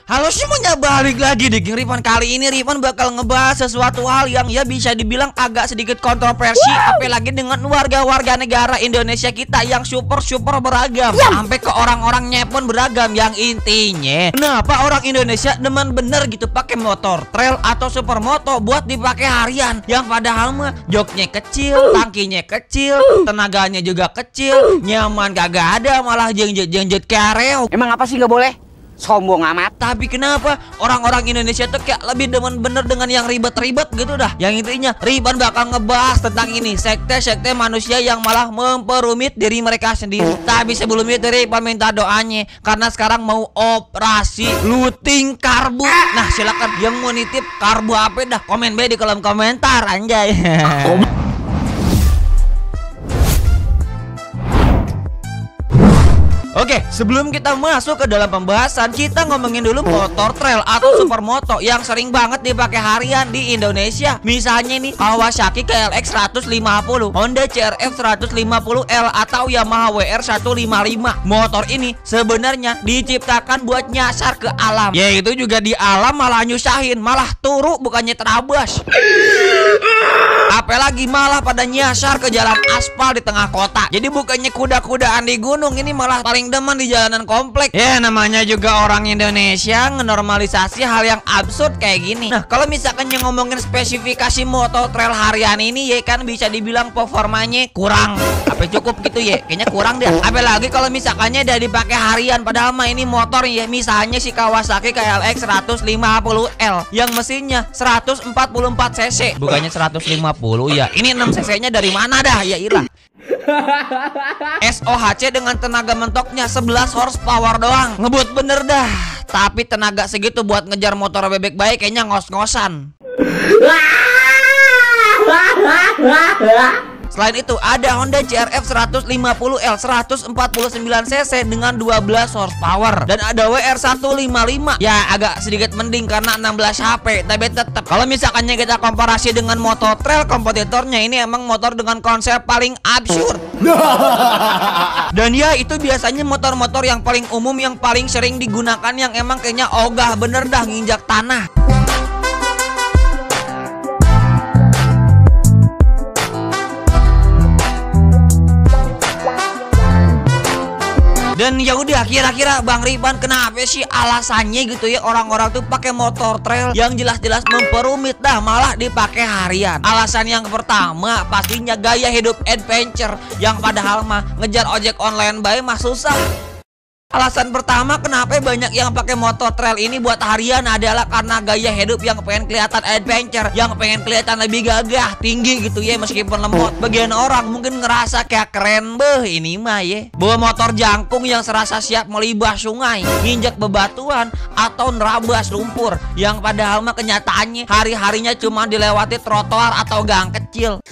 Halo semuanya, balik lagi di King Ripan. Kali ini Ripan bakal ngebahas sesuatu hal yang ya bisa dibilang agak sedikit kontroversi, apalagi dengan warga-warga negara Indonesia kita yang super beragam, sampai ke orang-orangnya pun beragam. Yang intinya, kenapa orang Indonesia demen bener gitu pakai motor trail atau supermoto buat dipakai harian, yang padahal mah joknya kecil, tangkinya kecil, tenaganya juga kecil, nyaman kagak ada, malah jenjet kareo. Emang apa sih nggak boleh? Sombong amat. Tapi kenapa orang-orang Indonesia tuh kayak lebih demen bener dengan yang ribet-ribet gitu dah. Yang intinya Riban bakal ngebahas tentang ini, sekte-sekte manusia yang malah memperumit diri mereka sendiri. Tapi sebelum itu Riban minta doanya, karena sekarang mau operasi looting karbu. Nah silakan yang mau nitip karbu apa dah, komen di kolom komentar anjay. Oke, sebelum kita masuk ke dalam pembahasan, kita ngomongin dulu motor trail atau supermoto yang sering banget dipakai harian di Indonesia. Misalnya nih, Kawasaki KLX 150, Honda CRF 150L atau Yamaha WR 155. Motor ini sebenarnya diciptakan buat nyasar ke alam. Yaitu juga di alam malah nyusahin, malah turu bukannya terabas. Apalagi malah pada nyasar ke jalan aspal di tengah kota. Jadi bukannya kuda-kudaan di gunung, ini malah paling demen di jalanan komplek. Ya namanya juga orang Indonesia ngenormalisasi hal yang absurd kayak gini. Nah kalau misalkan yang ngomongin spesifikasi motor trail harian ini ya kan bisa dibilang performanya kurang. Apa cukup gitu ya? Kayaknya kurang deh. Apalagi kalau misalkannya udah dipakai harian, padahal mah ini motor ya, misalnya si Kawasaki KLX 150L yang mesinnya 144 cc, bukannya 150 ya. Ini 6 cc-nya dari mana dah? Ya ilah. SOHC dengan tenaga mentoknya 11 horsepower doang. Ngebut bener dah. Tapi tenaga segitu buat ngejar motor bebek baik kayaknya ngos-ngosan. Selain itu ada Honda CRF 150L 149cc dengan 12 horsepower, dan ada WR 155. Ya agak sedikit mending karena 16 HP, tapi tetap kalau misalkannya kita komparasi dengan motor trail kompetitornya, ini emang motor dengan konsep paling absurd. Dan ya itu biasanya motor-motor yang paling umum, yang paling sering digunakan, yang emang kayaknya ogah bener dah nginjak tanah. Dan ya udah, kira-kira Bang Riban kenapa sih alasannya gitu ya orang-orang tuh pakai motor trail yang jelas-jelas memperumit dah malah dipakai harian? Alasan yang pertama pastinya gaya hidup adventure, yang padahal mah ngejar ojek online bae mah susah. Alasan pertama kenapa banyak yang pakai motor trail ini buat harian adalah karena gaya hidup yang pengen kelihatan adventure, yang pengen kelihatan lebih gagah, tinggi gitu ya meskipun lemot. Bagian orang mungkin ngerasa kayak keren, beh ini mah ya, bawa motor jangkung yang serasa siap melibas sungai, nginjak bebatuan atau nerabas lumpur, yang padahal mah kenyataannya hari-harinya cuma dilewati trotoar atau gang kecil.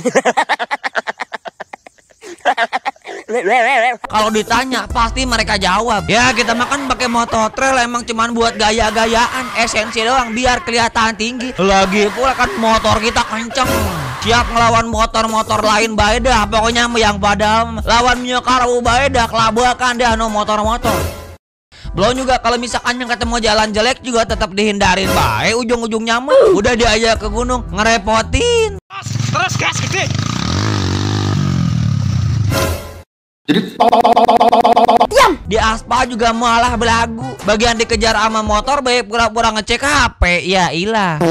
Kalau ditanya pasti mereka jawab, ya kita makan pakai motor trail emang cuman buat gaya-gayaan, esensi doang biar kelihatan tinggi. Lagi pula kan motor kita kenceng, siap ngelawan motor-motor lain bae dah. Pokoknya yang padahal lawan nyokaru bae dah, kelabakan dah no motor-motor. Belum juga kalau misalkan yang ketemu jalan jelek juga tetap dihindarin bae, ujung-ujungnya mah udah diajak ke gunung ngerepotin. Terus gas gede. Jadi Di aspal juga malah belagu. Bagian dikejar sama motor baik pura-pura ngecek HP. Ya ilah.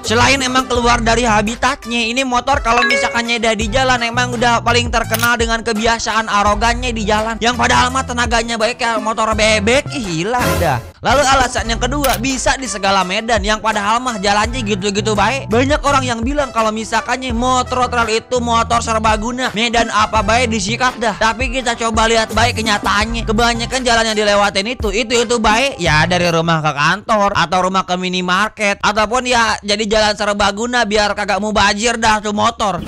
Selain emang keluar dari habitatnya, ini motor kalau misalkannya udah di jalan emang udah paling terkenal dengan kebiasaan arogannya di jalan, yang padahal mah tenaganya baik kayak motor bebek. Ih hilang dah. Lalu alasan yang kedua, bisa di segala medan, yang padahal mah jalannya gitu-gitu baik. Banyak orang yang bilang kalau misalkannya motor trail itu motor serbaguna, medan apa baik disikat dah. Tapi kita coba lihat baik kenyataannya, kebanyakan jalan yang dilewatin itu baik ya, dari rumah ke kantor atau rumah ke minimarket, ataupun ya jadi jalan serbaguna biar kagak mubazir dah tuh motor.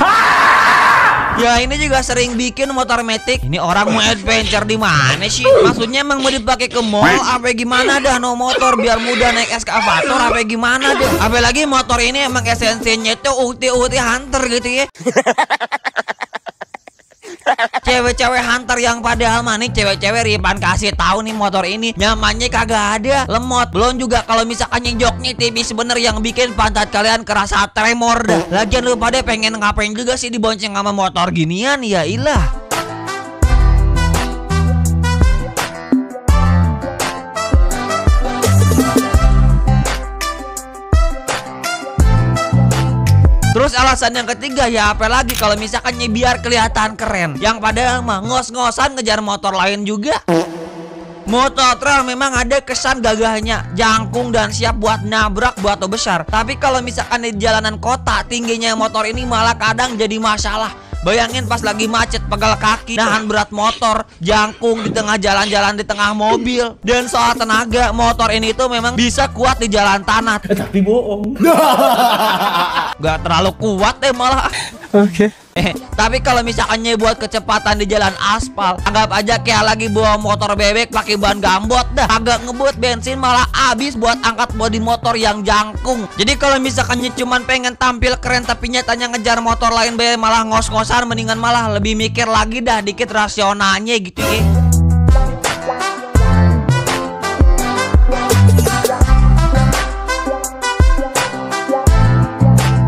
Ya ini juga sering bikin motor metik. Ini orang mau adventure di mana sih? Maksudnya emang mau dipakai ke mall apa gimana dah no motor biar mudah naik eskavator apa gimana dah? Apalagi motor ini emang esensinya tuh ulti hunter gitu ya. cewek-cewek hunter yang padahal manik cewek-cewek Ripan kasih tahu nih motor ini nyamannya kagak ada, lemot. Belum juga kalau misalkan joknya tipis bener yang bikin pantat kalian kerasa tremor dah. Lagian lu pada pengen ngapain juga sih dibonceng sama motor ginian, ya ilah. Terus alasan yang ketiga ya apalagi kalau misalkan biar kelihatan keren. Yang padahal mah ngos-ngosan ngejar motor lain juga. Motor trail memang ada kesan gagahnya, jangkung dan siap buat nabrak batu besar. Tapi kalau misalkan di jalanan kota, tingginya motor ini malah kadang jadi masalah. Bayangin pas lagi macet pegal kaki, nahan berat motor, jangkung di tengah jalan-jalan di tengah mobil. Dan soal tenaga, motor ini tuh memang bisa kuat di jalan tanah. Tapi bohong. Gak terlalu kuat deh malah. Oke. Tapi kalau misalkannya buat kecepatan di jalan aspal, anggap aja kayak lagi bawa motor bebek pakai ban gambot dah. Agak ngebut bensin malah habis buat angkat bodi motor yang jangkung. Jadi kalau misalkannya cuman pengen tampil keren tapi nyatanya ngejar motor lain malah ngos-ngosan, mendingan malah lebih mikir lagi dah dikit rasionalnya gitu ya.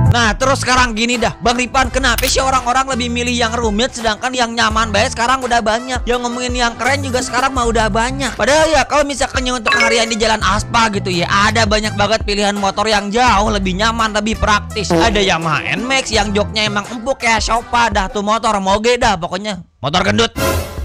Nah terus sekarang gini dah Bang Ripan, kenapa sih orang-orang lebih milih yang rumit sedangkan yang nyaman baik sekarang udah banyak. Yang ngomongin yang keren juga sekarang mah udah banyak. Padahal ya kalau misalkan untuk harian di jalan aspal gitu ya, ada banyak banget pilihan motor yang jauh lebih nyaman, lebih praktis. Ada Yamaha NMAX yang joknya emang empuk kayak Choppa dah tuh motor moge dah pokoknya. Motor gendut.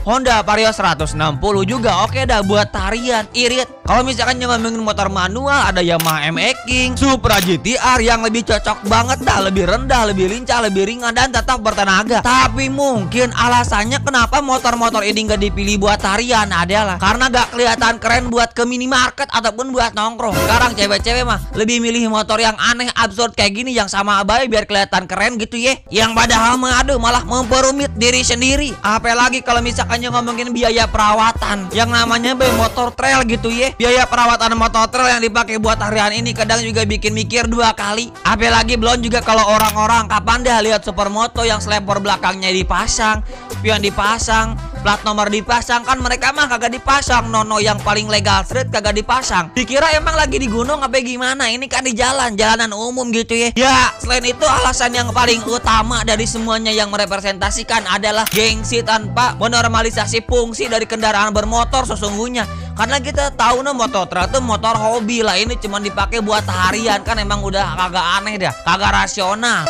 Honda Vario 160 juga oke dah buat tarian, irit. Kalau misalkan ngomongin motor manual, ada Yamaha MX King, Supra GTR yang lebih cocok banget dah, lebih rendah, lebih lincah, lebih ringan dan tetap bertenaga. Tapi mungkin alasannya kenapa motor-motor ini nggak dipilih buat tarian adalah karena gak kelihatan keren buat ke minimarket ataupun buat nongkrong. Sekarang cewek-cewek mah lebih milih motor yang aneh, absurd kayak gini yang sama abai biar kelihatan keren gitu ya. Yang padahal mengadu malah memperumit diri sendiri. Apalagi kalau misalkan ngomongin biaya perawatan yang namanya motor trail gitu ya. Biaya perawatan motor trail yang dipakai buat harian ini kadang juga bikin mikir dua kali. Apalagi belum juga kalau orang-orang kapan dah lihat supermoto yang slepor belakangnya dipasang, spion dipasang, plat nomor dipasang, kan mereka mah kagak dipasang. Nono yang paling legal street kagak dipasang. Dikira emang lagi di gunung apa gimana? Ini kan di jalanan umum gitu ya. Ya selain itu alasan yang paling utama dari semuanya yang merepresentasikan adalah gengsi tanpa menormalisasi fungsi dari kendaraan bermotor sesungguhnya. Karena kita tahu nih motor trail itu motor hobi lah, ini cuma dipakai buat harian kan emang udah kagak aneh dah, kagak rasional.